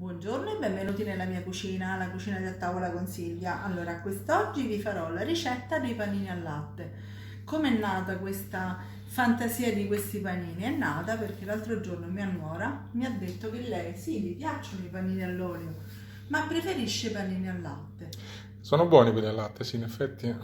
Buongiorno e benvenuti nella mia cucina, la cucina di A Tavola con Silvia. Allora, quest'oggi vi farò la ricetta dei panini al latte. Come è nata questa fantasia di questi panini? È nata perché l'altro giorno mia nuora mi ha detto che lei, sì, gli piacciono i panini all'olio, ma preferisce i panini al latte. Sono buoni quelli al latte, sì, in effetti.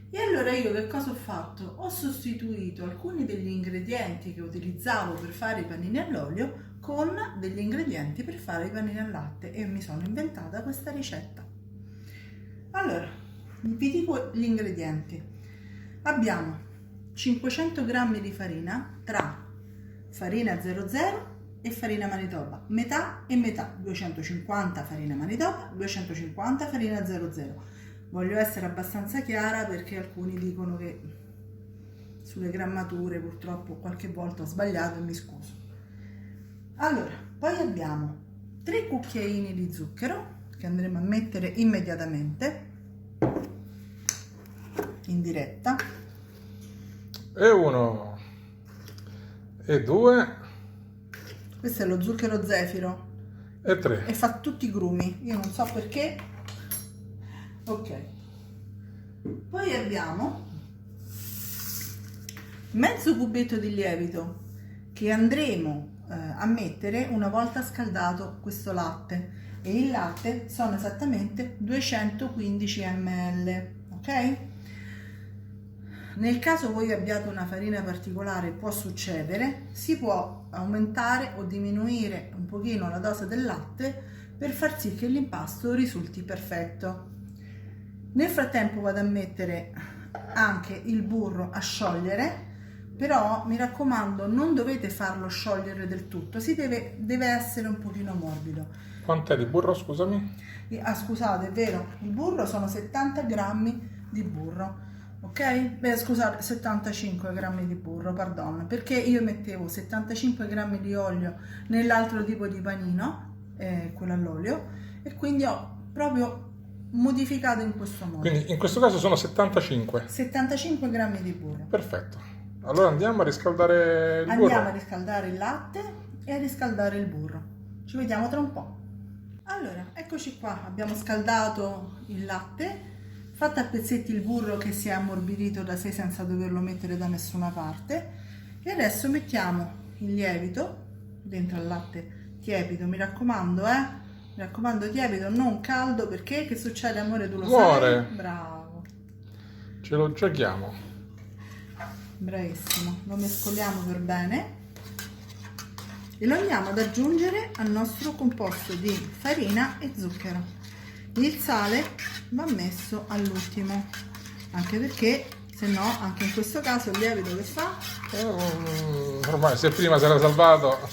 E allora io che cosa ho fatto? Ho sostituito alcuni degli ingredienti che utilizzavo per fare i panini all'olio con degli ingredienti per fare i panini al latte e mi sono inventata questa ricetta. Allora, vi dico gli ingredienti. Abbiamo 500 g di farina tra farina 00 e farina manitoba, metà e metà, 250 farina manitoba, 250 farina 00. Voglio essere abbastanza chiara perché alcuni dicono che sulle grammature purtroppo qualche volta ho sbagliato e mi scuso. Allora, poi abbiamo 3 cucchiaini di zucchero che andremo a mettere immediatamente in diretta. E uno, e due, Questo è lo zucchero zefiro e tre. e fa tutti i grumi, io non so perché. Ok, poi abbiamo mezzo cubetto di lievito che andremo a mettere una volta scaldato questo latte, e il latte sono esattamente 215 ml, ok? Nel caso voi abbiate una farina particolare, può succedere, si può aumentare o diminuire un pochino la dose del latte per far sì che l'impasto risulti perfetto. Nel frattempo vado a mettere anche il burro a sciogliere, però mi raccomando non dovete farlo sciogliere del tutto, deve essere un pochino morbido. Quant'è di burro, scusami? Scusate, è vero, il burro sono 70 grammi di burro, ok? Scusate, 75 grammi di burro, pardon, perché io mettevo 75 grammi di olio nell'altro tipo di panino, quello all'olio, e quindi ho proprio modificato in questo modo. Quindi in questo caso sono 75. 75 grammi di burro. Perfetto. Allora andiamo a riscaldare il burro. Andiamo a riscaldare il latte e a riscaldare il burro. Ci vediamo tra un po'. Allora, eccoci qua, abbiamo scaldato il latte, fatto a pezzetti il burro che si è ammorbidito da sé senza doverlo mettere da nessuna parte, e adesso mettiamo il lievito dentro al latte tiepido, mi raccomando, mi raccomando tiepido, non caldo, perché che succede, amore, tu lo Muore. sai? Bravo. Ce lo giochiamo. Bravissimo, lo mescoliamo per bene e lo andiamo ad aggiungere al nostro composto di farina e zucchero. Il sale va messo all'ultimo, anche perché se no anche in questo caso il lievito che fa? Ormai se prima si era salvato.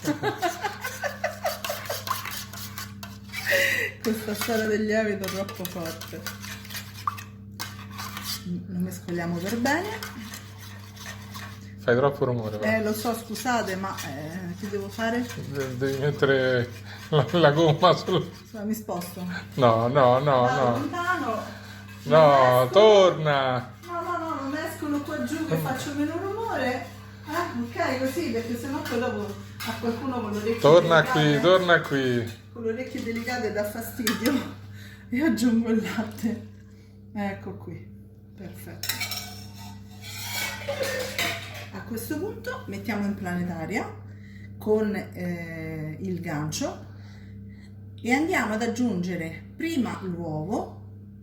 Questa storia del lievito è troppo forte. Lo mescoliamo per bene. Fai troppo rumore. Però. Lo so, scusate, ma che devo fare? Devi mettere la gomma sul... Mi sposto. No. Lontano. No, torna. No, non mescolo qua giù che faccio meno rumore. Ok, così, perché sennò poi dopo a qualcuno con l'orecchio Torna qui. Con le orecchie delicate dà fastidio. E aggiungo il latte. Ecco qui. Perfetto. A questo punto mettiamo in planetaria con il gancio e andiamo ad aggiungere prima l'uovo,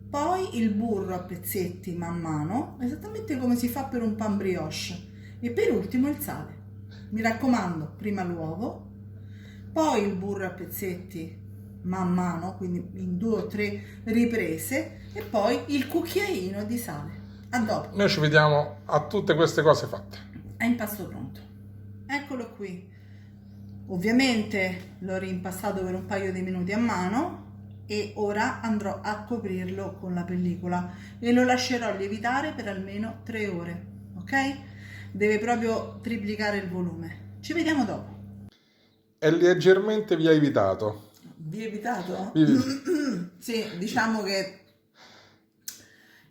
poi il burro a pezzetti man mano, esattamente come si fa per un pan brioche, e per ultimo il sale. Mi raccomando, prima l'uovo, poi il burro a pezzetti man mano, quindi in 2 o 3 riprese, e poi il cucchiaino di sale. A dopo. Noi ci vediamo a tutte queste cose fatte. È impasto pronto. Eccolo qui. Ovviamente l'ho rimpastato per un paio di minuti a mano e ora andrò a coprirlo con la pellicola e lo lascerò lievitare per almeno 3 ore, ok? Deve proprio triplicare il volume. Ci vediamo dopo. È leggermente lievitato. Lievitato? Sì, diciamo che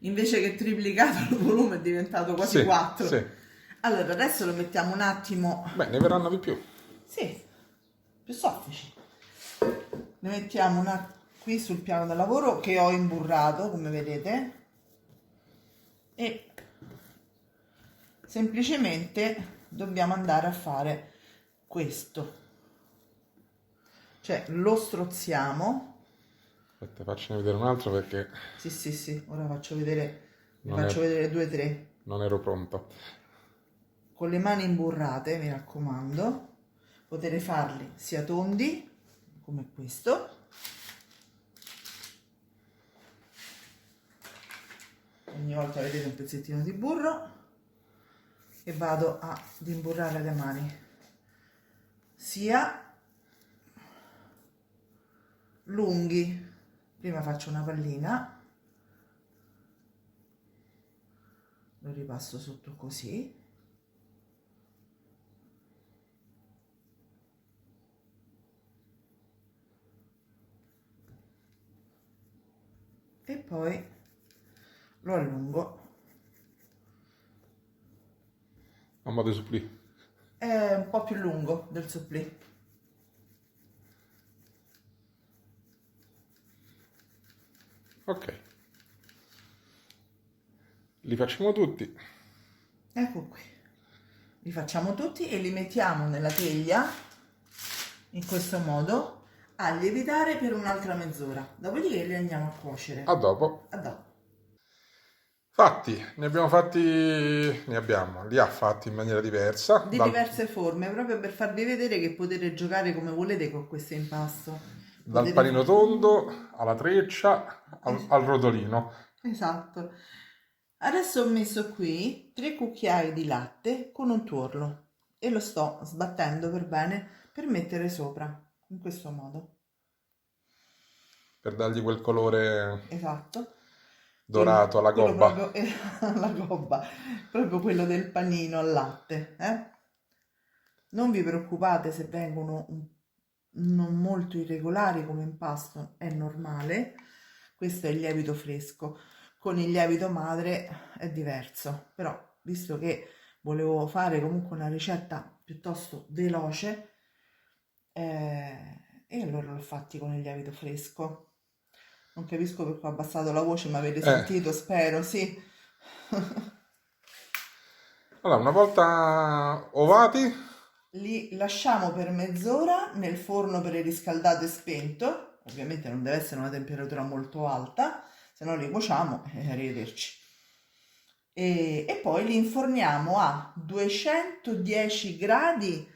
invece che triplicato il volume è diventato quasi 4. Sì. Allora, adesso lo mettiamo un attimo. Beh, ne verranno di più. Sì, più soffici. ne mettiamo una qui sul piano da lavoro che ho imburrato, come vedete, e semplicemente dobbiamo andare a fare questo, cioè lo strozziamo. Aspetta, faccene vedere un altro perché Sì, ora faccio vedere, ne Non è- faccio vedere 2 o 3 non ero pronto. con le mani imburrate, mi raccomando. Potete farli sia tondi come questo, ogni volta vedete un pezzettino di burro e vado ad imburrare le mani, sia lunghi. Prima faccio una pallina, lo ripasso sotto così, e poi lo allungo. A modo di supplì. È un po' più lungo del supplì. Ok. Li facciamo tutti. Ecco qui, li facciamo tutti e li mettiamo nella teglia in questo modo a lievitare per un'altra mezz'ora, dopodiché li andiamo a cuocere. A dopo. A dopo. Fatti, li ha fatti in maniera diversa. Di diverse forme, proprio per farvi vedere che potete giocare come volete con questo impasto. Dal Potete panino tondo alla treccia al rotolino. Esatto. Adesso ho messo qui 3 cucchiai di latte con un tuorlo e lo sto sbattendo per bene per mettere sopra, in questo modo. Per dargli quel colore Esatto. dorato alla Quello gobba. proprio, alla gobba, proprio quello del panino al latte. Non vi preoccupate se vengono non molto irregolari come impasto, è normale. Questo è il lievito fresco. Con il lievito madre è diverso, però visto che volevo fare comunque una ricetta piuttosto veloce, e allora l'ho fatti con il lievito fresco. Non capisco perché ho abbassato la voce, ma avete sentito, spero, sì. Allora, una volta ovati, Li lasciamo per mezz'ora nel forno preriscaldato e spento. Ovviamente non deve essere una temperatura molto alta, se no li cuociamo e arrivederci. E poi li inforniamo a 210 gradi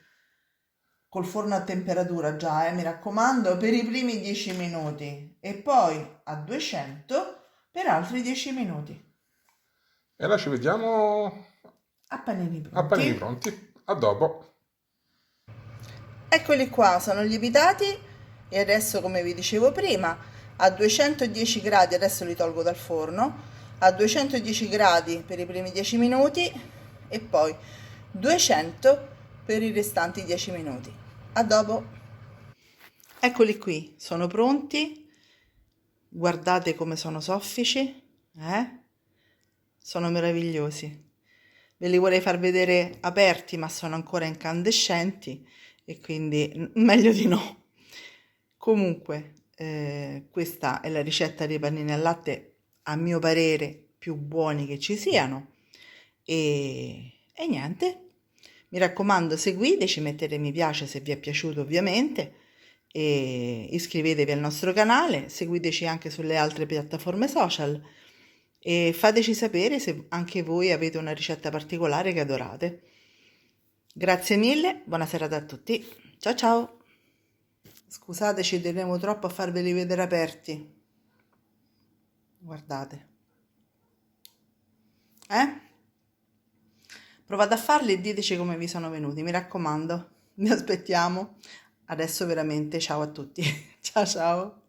col forno a temperatura già, mi raccomando, per i primi 10 minuti e poi a 200 per altri 10 minuti. e là ci vediamo A panini a panini pronti. pronti. A dopo. Eccoli qua, sono lievitati e adesso, come vi dicevo prima, a 210 gradi, adesso li tolgo dal forno, a 210 gradi per i primi 10 minuti e poi 200 per i restanti 10 minuti. A dopo. Eccoli qui, sono pronti. Guardate come sono soffici, Sono meravigliosi. Ve li vorrei far vedere aperti, ma sono ancora incandescenti e quindi meglio di no. Comunque, questa è la ricetta dei panini al latte, a mio parere, più buoni che ci siano. E niente, mi raccomando, seguiteci, mettete mi piace se vi è piaciuto ovviamente, e iscrivetevi al nostro canale, seguiteci anche sulle altre piattaforme social e fateci sapere se anche voi avete una ricetta particolare che adorate. Grazie mille, buona serata a tutti. Ciao ciao. Scusate, ci tenevo troppo a farveli vedere aperti. Guardate. Provate a farli e diteci come vi sono venuti, mi raccomando. Vi aspettiamo. Adesso veramente ciao a tutti. Ciao ciao.